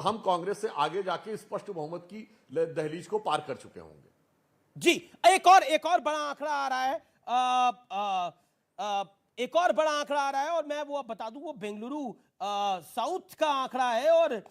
हम कांग्रेस से आगे जाके स्पष्ट बहुमत की दहलीज को पार कर चुके होंगे। जी, एक और बड़ा आंकड़ा आ रहा है। एक और बड़ा आंकड़ा आ रहा है और मैं वो बता दूं, वो बेंगलुरु साउथ का आंकड़ा है और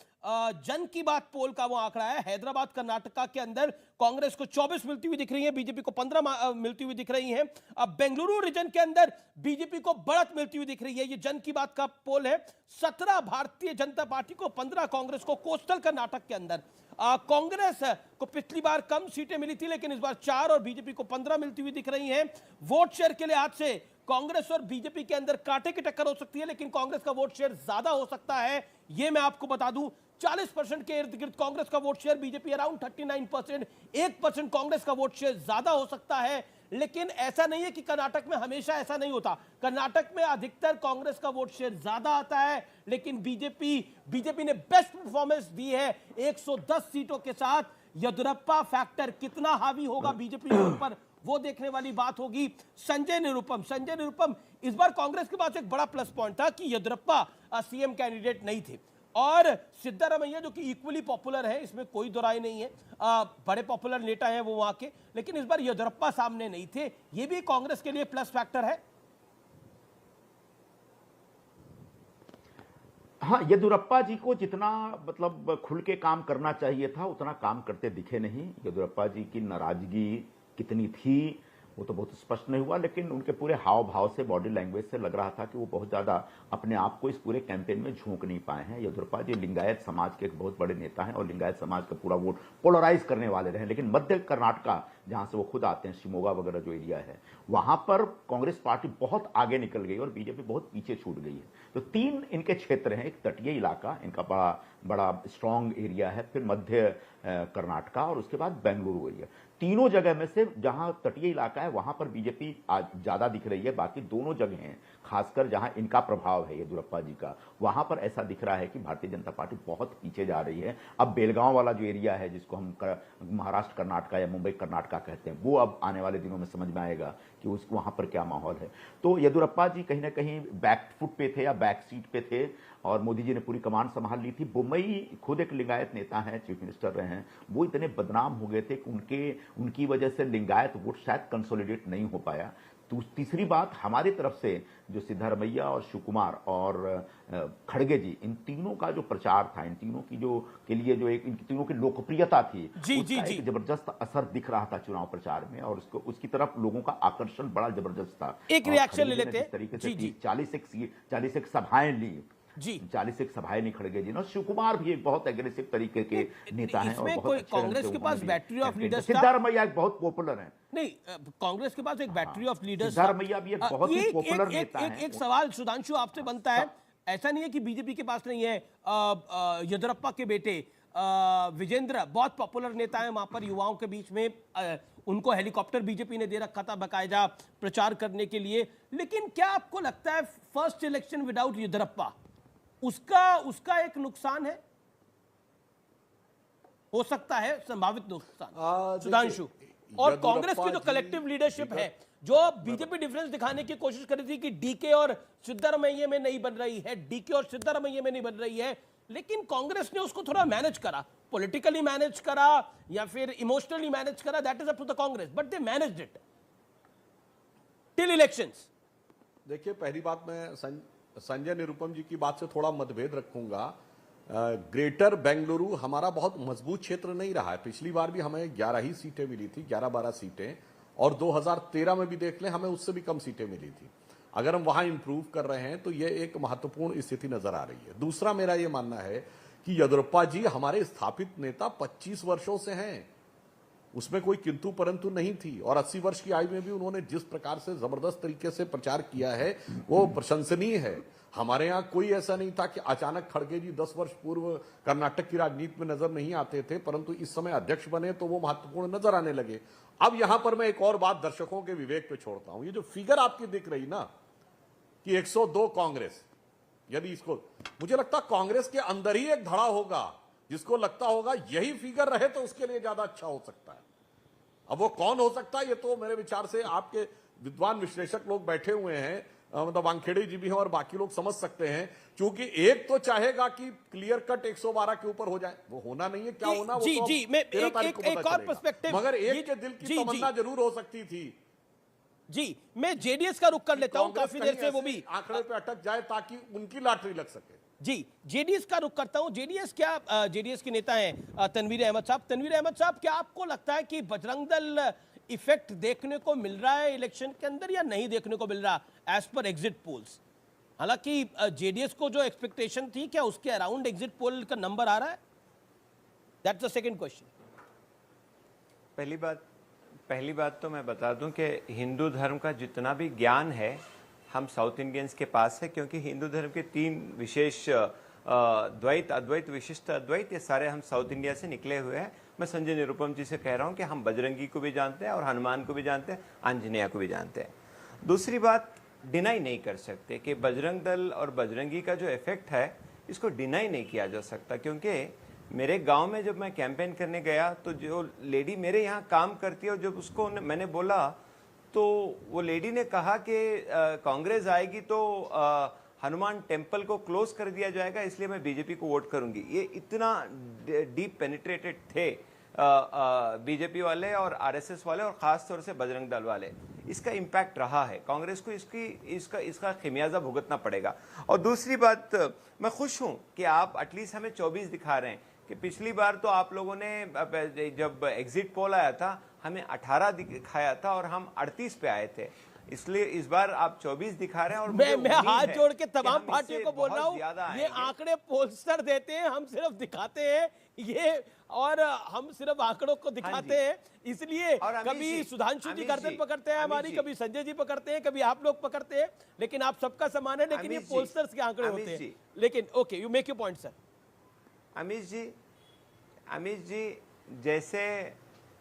जन की बात पोल का वो आंकड़ा है। हैदराबाद कर्नाटका के अंदर कांग्रेस को 24 मिलती हुई दिख रही है, बीजेपी को 15 मिलती हुई दिख रही है। अब बेंगलुरु रीजन के अंदर बीजेपी को बढ़त मिलती हुई दिख रही है। ये जन की बात का पोल है। 17 भारतीय जनता पार्टी को, 15 कांग्रेस को। कोस्टल कर्नाटक के अंदर कांग्रेस को पिछली बार कम सीटें मिली थी, लेकिन इस बार 4 और बीजेपी को 15 मिलती हुई दिख रही हैं। वोट शेयर के लिहाज से कांग्रेस और बीजेपी के अंदर कांटे की टक्कर हो सकती है, लेकिन कांग्रेस का वोट शेयर ज्यादा हो सकता है। यह मैं आपको बता दूं, 40% के इर्द गिर्द कांग्रेस का vote share, BJP around 39%। 1% Congress का वोट शेयर ज्यादा हो सकता है। लेकिन ऐसा नहीं है कि कर्नाटक में हमेशा ऐसा नहीं होता। कर्नाटक में अधिकतर कांग्रेस का वोट शेयर ज्यादा आता है, लेकिन बीजेपी ने बेस्ट परफॉर्मेंस दी है 110 सीटों के साथ। येदियुरप्पा फैक्टर कितना हावी होगा बीजेपी के ऊपर, वो देखने वाली बात होगी। संजय निरुपम, इस बार कांग्रेस के पास एक बड़ा प्लस पॉइंट था कि येदियुरप्पा सीएम कैंडिडेट नहीं थे और सिद्धारमैया जो कि इक्वली पॉपुलर है, इसमें कोई दो राय नहीं है। बड़े पॉपुलर नेता हैं वो वहां के, लेकिन इस बार येदियुरप्पा सामने नहीं थे। ये भी कांग्रेस के लिए प्लस फैक्टर है। हाँ, येदियुरप्पा जी को जितना मतलब खुल के काम करना चाहिए था उतना काम करते दिखे नहीं। येदियुरप्पा जी की नाराजगी कितनी थी वो तो बहुत स्पष्ट नहीं हुआ, लेकिन उनके पूरे हाव भाव से, बॉडी लैंग्वेज से लग रहा था कि वो बहुत ज्यादा अपने आप को इस पूरे कैंपेन में झोंक नहीं पाए हैं। येदियुरप्पा जी लिंगायत समाज के एक बहुत बड़े नेता हैं और लिंगायत समाज का पूरा वोट पोलराइज करने वाले रहे। लेकिन मध्य कर्नाटका, जहां से वो खुद आते हैं, शिमोगा वगैरह जो एरिया है, वहां पर कांग्रेस पार्टी बहुत आगे निकल गई और बीजेपी बहुत पीछे छूट गई है। तो 3 इनके क्षेत्र हैं। एक तटीय इलाका, इनका बड़ा स्ट्रांग एरिया है, फिर मध्य कर्नाटका और उसके बाद बेंगलुरु एरिया। तीनों जगह में से जहां तटीय इलाका है वहां पर बीजेपी आज ज्यादा दिख रही है। बाकी दोनों जगह हैं, खासकर जहां इनका प्रभाव है येदियुरप्पा जी का, वहां पर ऐसा दिख रहा है कि भारतीय जनता पार्टी बहुत पीछे जा रही है। अब बेलगांव वाला जो एरिया है, जिसको हम महाराष्ट्र कर्नाटका या मुंबई कर्नाटका कहते हैं, वो अब आने वाले दिनों में समझ में आएगा कि उसको वहां पर क्या माहौल है। तो येदियुरप्पा जी कहीं ना कहीं बैक फुट पे थे या बैक सीट पे थे और मोदी जी ने पूरी कमान संभाल ली थी। बुम्मई खुद एक लिंगायत नेता हैं, चीफ मिनिस्टर रहे हैं, वो इतने बदनाम हो गए थे कि उनकी वजह से लिंगायत वोट शायद कंसोलिडेट नहीं हो पाया। तो तीसरी बात, हमारी तरफ से जो सिद्धारमैया और शिवकुमार और खड़गे जी, इन तीनों का जो प्रचार था, इन तीनों की इन तीनों की लोकप्रियता थी, उसका एक जबरदस्त असर दिख रहा था चुनाव प्रचार में और उसकी तरफ लोगों का आकर्षण बड़ा जबरदस्त था। एक रिएक्शन ले लेते हैं। तरीके से 40 सभाएं ली, 40 सभाएं नहीं खड़गे जी ने। शिवकुमार भी एक बहुत एग्रेसिव तरीके के नेता हैं और बहुत कांग्रेस के पास बैटरी ऑफ लीडर्स, सिद्धारमैया एक बहुत पॉपुलर है। नहीं, कांग्रेस के पास एक बैटरी ऑफ लीडर्स, सिद्धारमैया भी एक बहुत ही पॉपुलर नेता है। एक सवाल सुधांशु आपसे बनता है, ऐसा नहीं है कि बीजेपी के पास नहीं है। येदियुरप्पा के बेटे विजेंद्र बहुत पॉपुलर नेता है वहां पर युवाओं के बीच में। उनको हेलीकॉप्टर बीजेपी ने दे रखा था बाकायदा प्रचार करने के लिए। लेकिन क्या आपको लगता है फर्स्ट इलेक्शन विदाउट येदियुरप्पा उसका एक नुकसान है, हो सकता है संभावित नुकसान सुधांशु? और कांग्रेस की जो कलेक्टिव लीडरशिप है, जो बीजेपी डिफरेंस दिखाने की कोशिश कर रही थी कि डीके और सिद्धारमैया में नहीं बन रही है, डीके और सिद्धारमैया में नहीं बन रही है, लेकिन कांग्रेस ने उसको थोड़ा मैनेज करा, पॉलिटिकली मैनेज करा या फिर इमोशनली मैनेज करा, that is up to the Congress, but they managed it till elections. देखिए, पहली बात, मैं संजय निरुपम जी की बात से थोड़ा मतभेद रखूंगा। ग्रेटर बेंगलुरु हमारा बहुत मजबूत क्षेत्र नहीं रहा है। पिछली बार भी हमें 11 ही सीटें मिली थी, 11-12 सीटें, और 2013 में भी देख लें हमें उससे भी कम सीटें मिली थी। अगर हम वहां इंप्रूव कर रहे हैं तो यह एक महत्वपूर्ण स्थिति नजर आ रही है। दूसरा, मेरा यह मानना है कि येदियुरप्पा जी हमारे स्थापित नेता 25 वर्षों से हैं, उसमें कोई किंतु परंतु नहीं थी, और 80 वर्ष की आयु में भी उन्होंने जिस प्रकार से जबरदस्त तरीके से प्रचार किया है वो प्रशंसनीय है। हमारे यहाँ कोई ऐसा नहीं था कि अचानक खड़गे जी 10 वर्ष पूर्व कर्नाटक की राजनीति में नजर नहीं आते थे, परंतु इस समय अध्यक्ष बने तो वो महत्वपूर्ण नजर आने लगे। अब यहां पर मैं एक और बात दर्शकों के विवेक पे छोड़ता हूं। ये जो फिगर आपकी दिख रही ना कि 102 कांग्रेस, यदि इसको, मुझे लगता कांग्रेस के अंदर ही एक धड़ा होगा जिसको लगता होगा यही फिगर रहे तो उसके लिए ज्यादा अच्छा हो सकता है। अब वो कौन हो सकता है, ये तो मेरे विचार से आपके विद्वान विश्लेषक लोग बैठे हुए हैं, मतलब वानखेड़े जी भी हैं और बाकी लोग समझ सकते हैं, क्योंकि एक तो चाहेगा कि क्लियर कट 112 के ऊपर हो जाए, वो होना नहीं है, क्या होना वो जी, तो जी, मैं 13 तारीख को एक पता और चलेगा। पर्सपेक्टिव, मगर ये- एक के दिल की जी, जी। तमन्ना जरूर हो सकती थी, जी, मैं जेडीएस का रुख कर लेता हूं, कांग्रेस काफी देर कहीं से वो ऐसे भी आंकड़े पे अटक जाए ताकि उनकी लॉटरी लग सके। जी जेडीएस का रुख करता हूं। जेडीएस क्या, जेडीएस के नेता हैं तनवीर अहमद साहब। तनवीर अहमद साहब, क्या आपको लगता है कि बजरंग दल इफेक्ट देखने को मिल रहा है इलेक्शन के अंदर या नहीं देखने को मिल रहा एज पर एग्जिट पोल्स? हालांकि जेडीएस को जो एक्सपेक्टेशन थी, क्या उसके अराउंड एग्जिट पोल का नंबर आ रहा है? That's the second question. पहली बात तो मैं बता दूं कि हिंदू धर्म का जितना भी ज्ञान है हम साउथ इंडियंस के पास है, क्योंकि हिंदू धर्म के 3 विशेष द्वैत, अद्वैत, विशिष्ट अद्वैत, ये सारे हम साउथ इंडिया से निकले हुए हैं। मैं संजय निरुपम जी से कह रहा हूं कि हम बजरंगी को भी जानते हैं और हनुमान को भी जानते हैं, आंजनेय को भी जानते हैं। दूसरी बात, डिनाई नहीं कर सकते कि बजरंग दल और बजरंगी का जो इफेक्ट है इसको डिनाई नहीं किया जा सकता, क्योंकि मेरे गांव में जब मैं कैंपेन करने गया तो जो लेडी मेरे यहाँ काम करती है और जब उसको मैंने बोला तो वो लेडी ने कहा कि कांग्रेस आएगी तो हनुमान टेम्पल को क्लोज कर दिया जाएगा, इसलिए मैं बीजेपी को वोट करूंगी। ये इतना डीप पेनिट्रेटेड थे बीजेपी वाले और आरएसएस वाले और खास तौर से बजरंग दल वाले। इसका इम्पैक्ट रहा है, कांग्रेस को इसका खमियाजा भुगतना पड़ेगा। और दूसरी बात, मैं खुश हूं कि आप एटलीस्ट हमें 24 दिखा रहे हैं, कि पिछली बार तो आप लोगों ने जब एग्जिट पोल आया था हमें 18 दिखाया था और हम 38 पे आए थे, इसलिए इस बार आप 24 दिखा रहे हैं। और मैं हाथ जोड़ के तमाम पार्टियों को बोल रहा हूं, ये आंकड़े पोलस्टर देते हैं, हम सिर्फ दिखाते हैं ये, और हम सिर्फ आंकड़ों को दिखाते हैं। इसलिए कभी सुधांशु जी गर्दन पकड़ते हैं हमारी, कभी संजय जी पकड़ते हैं, कभी आप लोग पकड़ते हैं, लेकिन आप सबका समान है। लेकिन ये पोलस्टर्स के आंकड़े होते हैं। लेकिन okay, you make your point sir. Amit ji, जैसे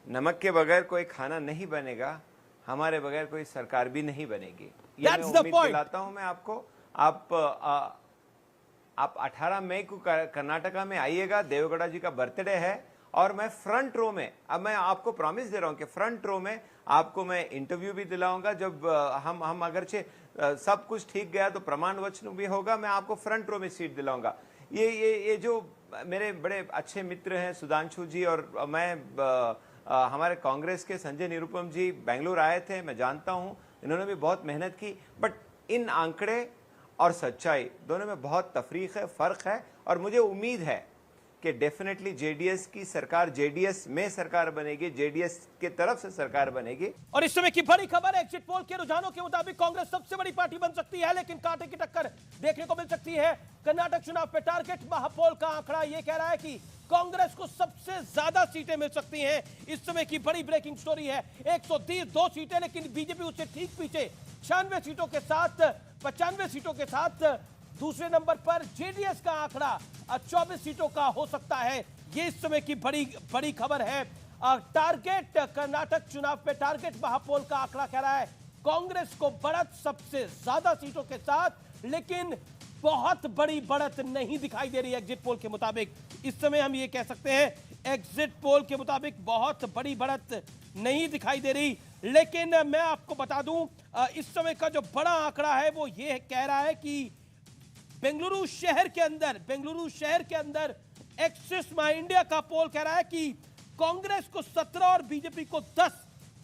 नमक के बगैर कोई खाना नहीं बनेगा, हमारे बगैर कोई सरकार भी नहीं बनेगी। ये मैं उम्मीद दिलाता हूं मैं आपको। आप 18 मई को कर्नाटका में आइएगा, देवेगौड़ा जी का बर्थडे है और मैं फ्रंट रो में, अब मैं आपको प्रॉमिस दे रहा हूं कि फ्रंट रो में आपको मैं इंटरव्यू भी दिलाऊंगा। जब हम अगरचे सब कुछ ठीक गया तो प्रमाण वचन भी होगा, मैं आपको फ्रंट रो में सीट दिलाऊंगा। ये जो मेरे बड़े अच्छे मित्र हैं सुधांशु जी और मैं, हमारे कांग्रेस के संजय निरुपम जी बेंगलुरु आए थे, मैं जानता हूं, इन्होंने भी बहुत मेहनत की। बट इन आंकड़े और सच्चाई दोनों में बहुत तफरीक है, फर्क है। और मुझे उम्मीद है कि डेफिनेटली जेडीएस की सरकार, जेडीएस में सरकार बनेगी, जेडीएस के तरफ से सरकार बनेगी। और इस समय की बड़ी खबर, एग्जिट पोल के रुझानों के मुताबिक कांग्रेस सबसे बड़ी पार्टी बन सकती है, लेकिन कांटे की टक्कर देखने को मिल सकती है। कर्नाटक चुनाव पे टारगेट महापोल का आंकड़ा ये कह रहा है कि कांग्रेस को सबसे ज्यादा सीटें मिल सकती हैं। इस समय की बड़ी ब्रेकिंग स्टोरी है, 132 सीटें, लेकिन बीजेपी उससे ठीक पीछे 96 सीटों के साथ, 95 सीटों के साथ दूसरे नंबर पर जेडीएस का आंकड़ा 24 सीटों का हो सकता है। ये इस समय की बड़ी खबर है। टारगेट कर्नाटक चुनाव पे टारगेट महापोल का आंकड़ा कह रहा है कांग्रेस को बढ़त सबसे ज्यादा सीटों के साथ, लेकिन बहुत बड़ी बढ़त नहीं दिखाई दे रही है एग्जिट पोल के मुताबिक। इस समय हम ये कह सकते हैं एग्जिट पोल के मुताबिक बहुत बड़ी बढ़त नहीं दिखाई दे रही। लेकिन मैं आपको बता दूं, इस समय का जो बड़ा आंकड़ा है वो ये कह रहा है कि बेंगलुरु शहर के अंदर एक्सिस माई इंडिया का पोल कह रहा है कि कांग्रेस को 17 और बीजेपी को 10।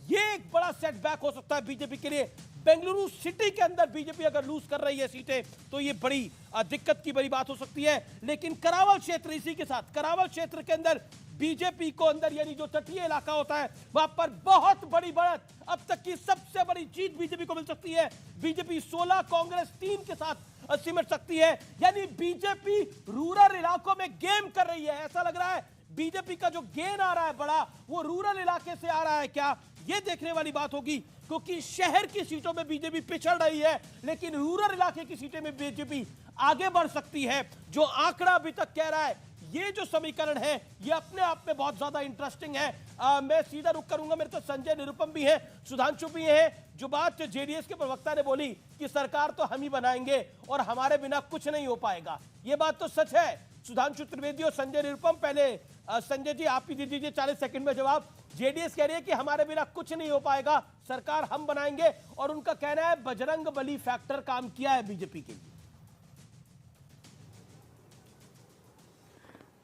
ये एक बड़ा सेटबैक हो सकता है बीजेपी के लिए। बेंगलुरु सिटी के अंदर बीजेपी अगर लूज कर रही है सीटें तो ये बड़ी दिक्कत की बड़ी बात हो सकती है। लेकिन करावल क्षेत्र, इसी के साथ करावल क्षेत्र के अंदर बीजेपी को अंदर, यानी जो तटीय इलाका होता है वहां पर बहुत बड़ी बढ़त, अब तक की सबसे बड़ी जीत बीजेपी को मिल सकती है। बीजेपी 16, कांग्रेस 3 के साथ सिमट सकती है। यानी बीजेपी रूरल इलाकों में गेम कर रही है। ऐसा लग रहा है बीजेपी का जो गेन आ रहा है बड़ा, वो रूरल इलाके से आ रहा है क्या, ये देखने वाली बात होगी। क्योंकि शहर की सीटों में बीजेपी पिछड़ रही है, लेकिन रूरल इलाके की सीटें में बीजेपी आगे बढ़ सकती है। जो आंकड़ा अभी तक कह रहा है, ये जो समीकरण है, ये अपने आप में बहुत ज्यादा इंटरेस्टिंग है। मैं सीधा रुक करूंगा, मेरे तो संजय निरुपम भी है, सुधांशु भी है। जो बात जेडीएस के प्रवक्ता ने बोली कि सरकार तो हम ही बनाएंगे और हमारे बिना कुछ नहीं हो पाएगा, ये बात तो सच है। सुधांशु त्रिवेदी और संजय निरुपम। पहले संजय जी आप ही दे दीजिए 40 सेकंड में जवाब। जेडीएस कह रही है कि हमारे बिना कुछ नहीं हो पाएगा, सरकार हम बनाएंगे, और उनका कहना है बजरंग बली फैक्टर काम किया है बीजेपी के लिए।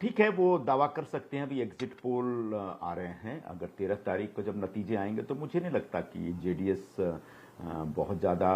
ठीक है, वो दावा कर सकते हैं। अभी एग्जिट पोल आ रहे हैं, अगर 13 तारीख को जब नतीजे आएंगे तो मुझे नहीं लगता कि जेडीएस बहुत ज़्यादा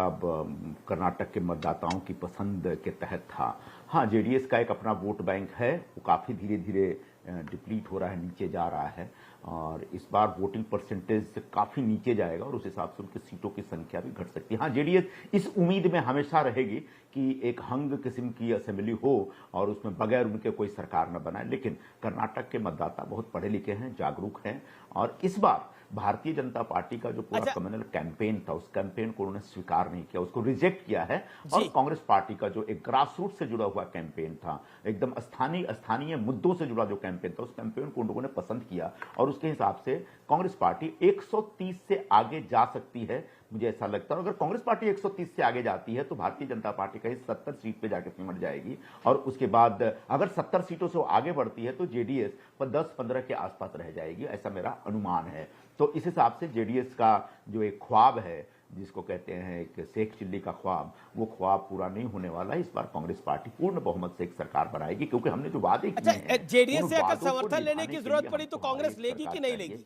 कर्नाटक के मतदाताओं की पसंद के तहत था। हाँ, जेडीएस का एक अपना वोट बैंक है, वो काफ़ी धीरे धीरे डिप्लीट हो रहा है, नीचे जा रहा है, और इस बार वोटिंग परसेंटेज काफ़ी नीचे जाएगा और उस हिसाब से उनकी सीटों की संख्या भी घट सकती है। हाँ, जेडीएस इस उम्मीद में हमेशा रहेगी कि एक हंग किस्म की असेंबली हो और उसमें बगैर उनके कोई सरकार न बनाए, लेकिन कर्नाटक के मतदाता बहुत पढ़े लिखे हैं, जागरूक हैं, और इस बार भारतीय जनता पार्टी का जो पूरा कम्युनल कैंपेन था, उस कैंपेन को उन्होंने स्वीकार नहीं किया, उसको रिजेक्ट किया है। और कांग्रेस पार्टी का जो एक ग्रास रूट से जुड़ा हुआ कैंपेन था, एकदम स्थानीय मुद्दों से जुड़ा जो कैंपेन था, उस कैंपेन को उन लोगों ने पसंद किया, और उसके हिसाब से कांग्रेस पार्टी 130 से आगे जा सकती है, मुझे ऐसा लगता है। अगर कांग्रेस पार्टी 130 से आगे जाती है तो भारतीय जनता पार्टी कहीं 70 सीट पे जाकर सिमट जाएगी, और उसके बाद अगर 70 सीटों से वो आगे बढ़ती है तो जेडीएस पर 10-15 के आसपास रह जाएगी, ऐसा मेरा अनुमान है। तो इस हिसाब से जेडीएस का जो एक ख्वाब है, जिसको कहते हैं एक शेख चिल्ली का ख्वाब, वो ख्वाब पूरा नहीं होने वाला है। इस बार कांग्रेस पार्टी पूर्ण बहुमत से एक सरकार बनाएगी, क्योंकि हमने जो वादे किए हैं, जेडीएस से अगर समर्थन लेने की जरूरत पड़ी तो कांग्रेस लेगी कि नहीं लेगी?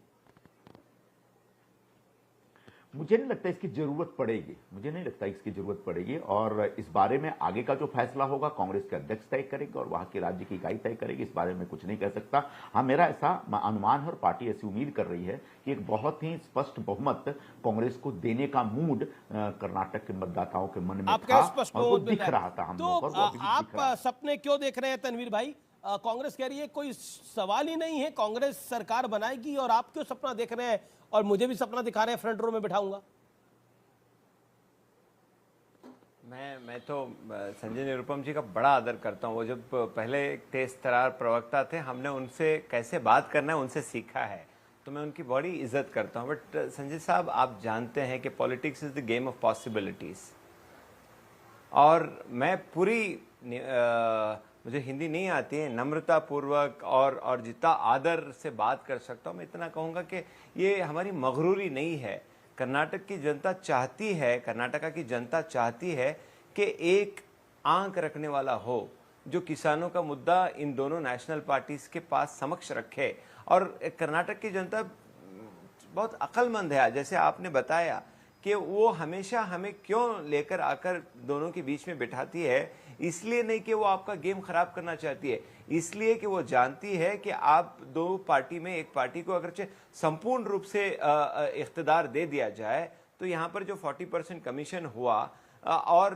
मुझे नहीं लगता इसकी जरूरत पड़ेगी, मुझे नहीं लगता इसकी जरूरत पड़ेगी, और इस बारे में आगे का जो फैसला होगा कांग्रेस के अध्यक्ष तय करेंगे और वहां के राज्य की इकाई तय करेगी। इस बारे में कुछ नहीं कह सकता। हाँ, मेरा ऐसा अनुमान है और पार्टी ऐसी उम्मीद कर रही है कि एक बहुत ही स्पष्ट बहुमत कांग्रेस को देने का मूड कर्नाटक के मतदाताओं के मन में था, और वो दिख रहा था हम लोगों को। आप सपने क्यों देख रहे हैं तनवीर भाई? कांग्रेस कह रही है कोई सवाल ही नहीं है, कांग्रेस सरकार बनाएगी, और आप क्यों सपना देख रहे हैं और मुझे भी सपना दिखा रहे हैं फ्रंट रो में बिठाऊंगा? मैं तो संजय निरुपम जी का बड़ा आदर करता हूँ। वो जब पहले तेज तरार प्रवक्ता थे, हमने उनसे कैसे बात करना है उनसे सीखा है, तो मैं उनकी बड़ी इज्जत करता हूँ। बट संजय साहब, आप जानते हैं कि politics is the game of possibilities, और मैं पूरी मुझे हिंदी नहीं आती है, नम्रता पूर्वक और जितना आदर से बात कर सकता हूँ, मैं इतना कहूँगा कि ये हमारी मगरूरी नहीं है। कर्नाटक की जनता चाहती है, कर्नाटका की जनता चाहती है कि एक आंख रखने वाला हो, जो किसानों का मुद्दा इन दोनों नेशनल पार्टीज के पास समक्ष रखे। और कर्नाटक की जनता बहुत अक्लमंद है, जैसे आपने बताया कि वो हमेशा हमें क्यों लेकर आकर दोनों के बीच में बिठाती है, इसलिए नहीं कि वो आपका गेम खराब करना चाहती है, इसलिए कि वो जानती है कि आप दो पार्टी में एक पार्टी को अगर संपूर्ण रूप से इख्तिदार दे दिया जाए तो यहाँ पर जो 40% कमीशन हुआ और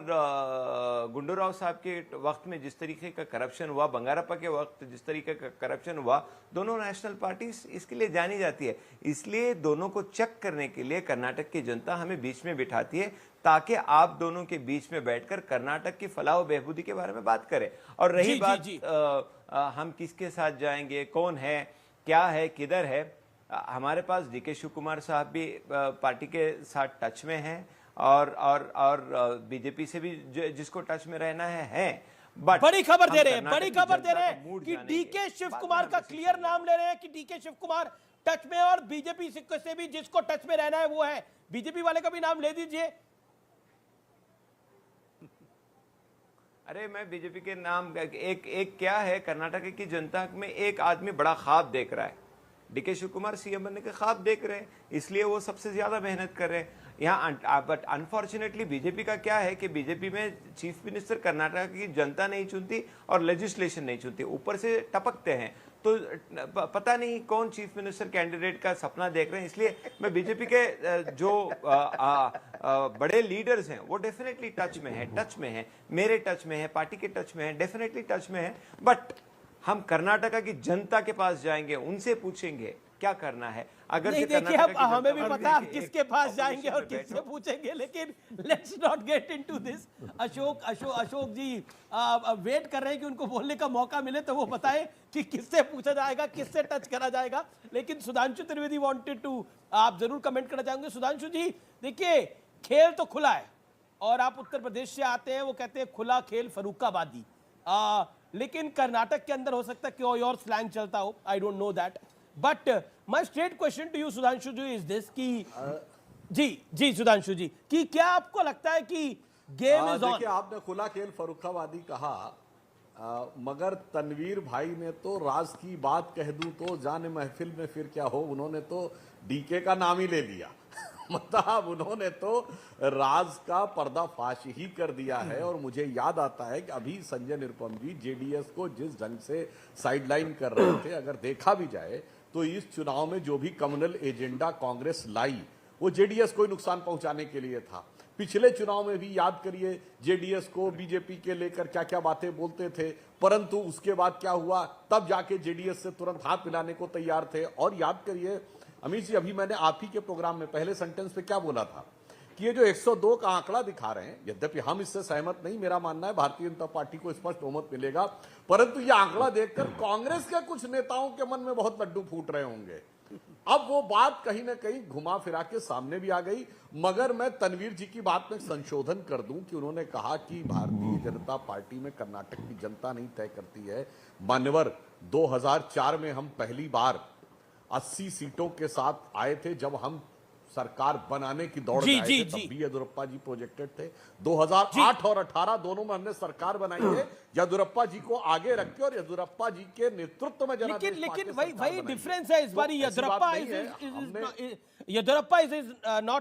गुंडूराव साहब के वक्त में जिस तरीके का करप्शन हुआ, बंगारप्पा के वक्त जिस तरीके का करप्शन हुआ, दोनों नेशनल पार्टीज इसके लिए जानी जाती है। इसलिए दोनों को चेक करने के लिए कर्नाटक की जनता हमें बीच में बिठाती है, ताकि आप दोनों के बीच में बैठकर कर्नाटक की फलाह व बहबूदी के बारे में बात करें। और रही बात हम किसके साथ जाएंगे, कौन है, क्या है, किधर है, हमारे पास डीके शिव कुमार साहब भी पार्टी के साथ टच में हैं, और बीजेपी से भी जिसको टच में रहना है। बट बड़ी खबर दे रहे हैं कि डीके शिव कुमार का क्लियर नाम ले रहे हैं कि डीके शिव कुमार टच में, और बीजेपी से भी जिसको टच में रहना है वो है। बीजेपी वाले का भी नाम ले दीजिए। अरे मैं बीजेपी के नाम एक क्या है, कर्नाटक की जनता में एक आदमी बड़ा ख्वाब देख रहा है, डीके शिव कुमार सीएम बनने के ख्वाब देख रहे हैं, इसलिए वो सबसे ज्यादा मेहनत कर रहे हैं यहाँ। बट अनफॉर्चुनेटली बीजेपी का क्या है कि बीजेपी में चीफ मिनिस्टर कर्नाटक की जनता नहीं चुनती और लेजिस्लेशन नहीं चुनती, ऊपर से टपकते हैं, तो पता नहीं कौन चीफ मिनिस्टर कैंडिडेट का सपना देख रहे हैं। इसलिए मैं बीजेपी के जो बड़े लीडर्स हैं वो डेफिनेटली टच में है, मेरे टच में है, पार्टी के टच में है, डेफिनेटली टच में है। बट हम कर्नाटका की जनता के पास जाएंगे, उनसे पूछेंगे क्या करना है। अगर देखिए अब हमें भी पता है किसके पास जाएंगे और किससे पूछेंगे, लेकिन let's not get into this. Ashok ji wait कर रहे हैं कि उनको बोलने का मौका मिले तो वो बताएं कि किससे पूछा जाएगा, किससे टच करा जाएगा। लेकिन सुधांशु त्रिवेदी वांटेड टू, आप जरूर कमेंट करना चाहेंगे। सुधांशु जी देखिए, खेल तो खुला है और आप उत्तर प्रदेश से आते हैं, वो कहते हैं खुला खेल फर्रुखाबादी। लेकिन कर्नाटक के अंदर हो सकता है कोई और स्लैंग चलता हो, I don't know that. But my straight question to you Sudhanshu ji is this कि जी सुधांशु जी, कि क्या आपको लगता है कि गेम इज ऑन? देखिए, आपने खुला खेल फर्रुखाबादी कहा, मगर तनवीर भाई ने तो राज की बात कह दूं तो जाने महफिल में फिर क्या हो, उन्होंने तो डीके का नाम ही ले लिया। मतलब उन्होंने तो राज का पर्दाफाश ही कर दिया है। और मुझे याद आता है कि अभी संजय निरुपम जी जेडीएस को जिस ढंग से साइडलाइन कर रहे थे, अगर देखा भी जाए तो इस चुनाव में जो भी कम्युनल एजेंडा कांग्रेस लाई वो जेडीएस को नुकसान पहुंचाने के लिए था। पिछले चुनाव में भी याद करिए, जेडीएस को बीजेपी के लेकर क्या क्या बातें बोलते थे, परंतु उसके बाद क्या हुआ, तब जाके जेडीएस से तुरंत हाथ मिलाने को तैयार थे। और याद करिए अमित जी, अभी मैंने आप ही के प्रोग्राम में पहले सेंटेंस पे क्या बोला था कि ये जो 102 का आंकड़ा दिखा रहे हैं, यद्यपि हम इससे सहमत नहीं, मेरा मानना है भारतीय जनता पार्टी को स्पष्ट बहुमत मिलेगा, परंतु ये आंकड़ा देखकर कांग्रेस के कुछ नेताओं के मन में बहुत लड्डू फूट रहे होंगे। अब वो बात कहीं ना कहीं घुमा फिरा के सामने भी आ गई। मगर मैं तनवीर जी की बात में संशोधन कर दूं कि उन्होंने कहा कि भारतीय जनता पार्टी में कर्नाटक की जनता नहीं तय करती है। मान्यवर, 2004 में हम पहली बार 80 सीटों के साथ आए थे, जब हम सरकार बनाने की दौड़ में आए थे, तब भी येदियुरप्पा जी प्रोजेक्टेड थे। 2008 और 18 दोनों में हमने सरकार बनाई है, येदियुरप्पा जी को आगे रख के और येदियुरप्पा जी के नेतृत्व में जनादेश लेकिन पार्टी वही डिफरेंस है इस बार। तो ऐसी बात नहीं है। Yediyurappa is not